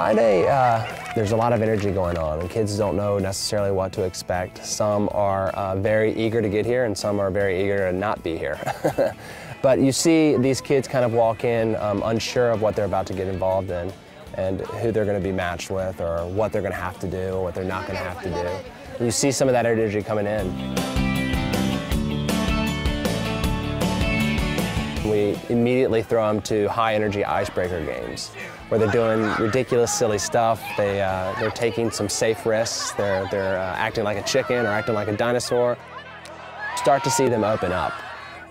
Friday, there's a lot of energy going on, and kids don't know necessarily what to expect. Some are very eager to get here, and some are very eager to not be here. But you see these kids kind of walk in unsure of what they're about to get involved in, and who they're going to be matched with, or what they're going to have to do, or what they're not going to have to do. And you see some of that energy coming in. We immediately throw them to high-energy icebreaker games, where they're doing ridiculous, silly stuff. They're taking some safe risks. They're acting like a chicken or acting like a dinosaur. Start to see them open up,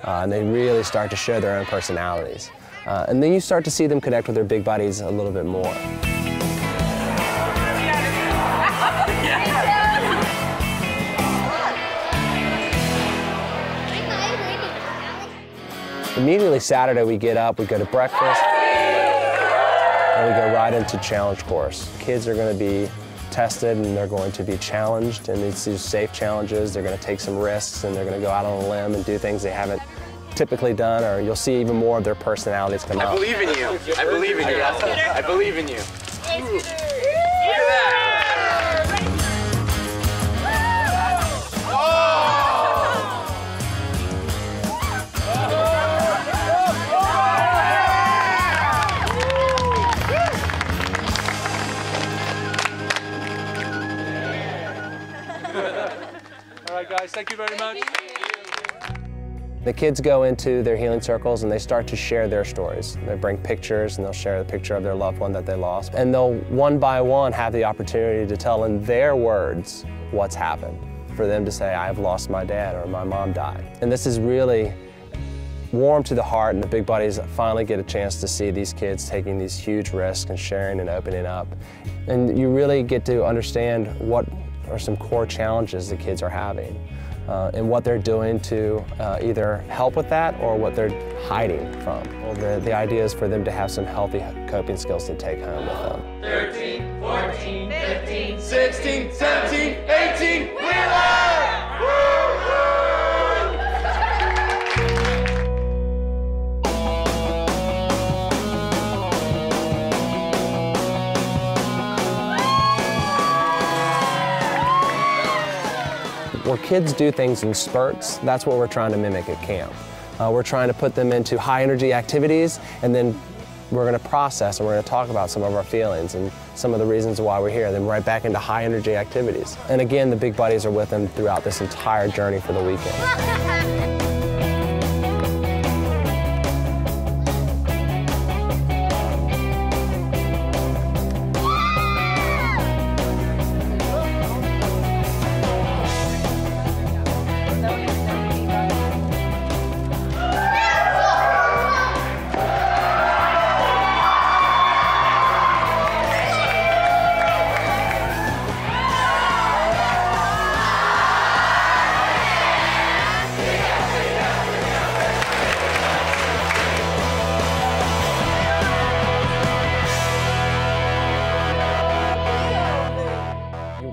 and they really start to show their own personalities. And then you start to see them connect with their big buddies a little bit more. Immediately Saturday, we get up, we go to breakfast, and we go right into challenge course. Kids are going to be tested, and they're going to be challenged, and these safe challenges. They're going to take some risks, and they're going to go out on a limb and do things they haven't typically done, or you'll see even more of their personalities come out. I believe in you. I believe in you. I believe in you. Look at that. All right, guys, thank you very much. The kids go into their healing circles and they start to share their stories. They bring pictures and they'll share the picture of their loved one that they lost. And they'll, one by one, have the opportunity to tell in their words what's happened. For them to say, I've lost my dad or my mom died. And this is really warm to the heart, and the big buddies finally get a chance to see these kids taking these huge risks and sharing and opening up. And you really get to understand what are some core challenges the kids are having, and what they're doing to either help with that or what they're hiding from. Well, the idea is for them to have some healthy coping skills to take home with them. 13, 14, 15, 16, 17, 18, we love! Woo! Where kids do things in spurts, that's what we're trying to mimic at camp. We're trying to put them into high-energy activities, and then we're going to process and we're going to talk about some of our feelings and some of the reasons why we're here, then right back into high-energy activities. And again, the big buddies are with them throughout this entire journey for the weekend.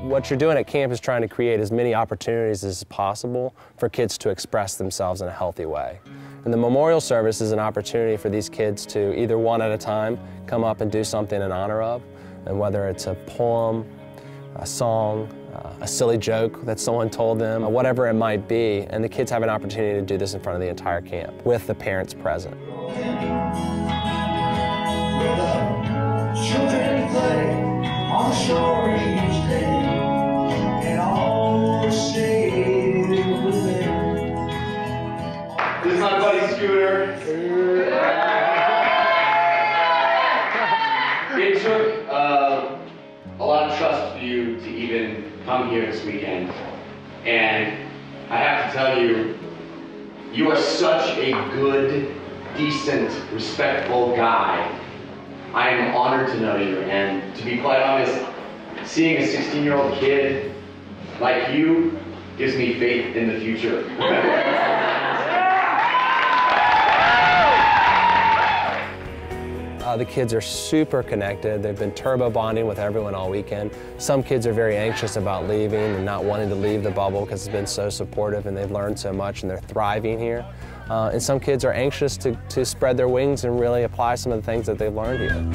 What you're doing at camp is trying to create as many opportunities as possible for kids to express themselves in a healthy way. And the memorial service is an opportunity for these kids to either one at a time come up and do something in honor of, and whether it's a poem, a song, a silly joke that someone told them, whatever it might be, and the kids have an opportunity to do this in front of the entire camp with the parents present. Children play on the shore each day. This is my buddy Scooter. It took a lot of trust for you to even come here this weekend. And I have to tell you, you are such a good, decent, respectful guy. I am honored to know you, and to be quite honest, seeing a 16-year-old kid like you gives me faith in the future. The kids are super connected. They've been turbo bonding with everyone all weekend. Some kids are very anxious about leaving and not wanting to leave the bubble because it's been so supportive and they've learned so much and they're thriving here. And some kids are anxious to spread their wings and really apply some of the things that they've learned here.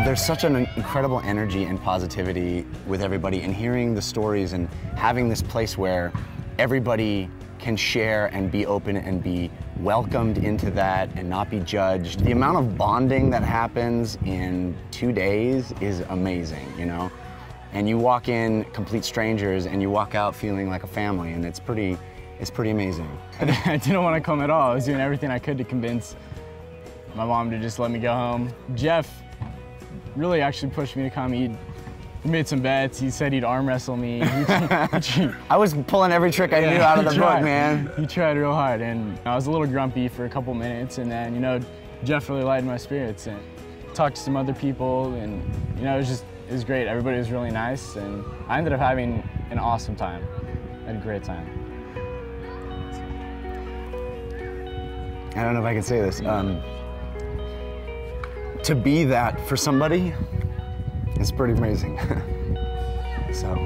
There's such an incredible energy and positivity with everybody, and hearing the stories and having this place where everybody can share and be open and be welcomed into that and not be judged. The amount of bonding that happens in 2 days is amazing, you know? And you walk in complete strangers and you walk out feeling like a family, and it's pretty amazing. I didn't want to come at all. I was doing everything I could to convince my mom to just let me go home. Jeff really actually pushed me to come. He made some bets. He said he'd arm wrestle me. I was pulling every trick I knew out of the book, man. He tried real hard, and I was a little grumpy for a couple minutes, and then, you know, Jeff really lightened my spirits and talked to some other people, and, you know, it was great. Everybody was really nice, and I ended up having an awesome time. I had a great time. I don't know if I can say this. To be that for somebody is pretty amazing. So.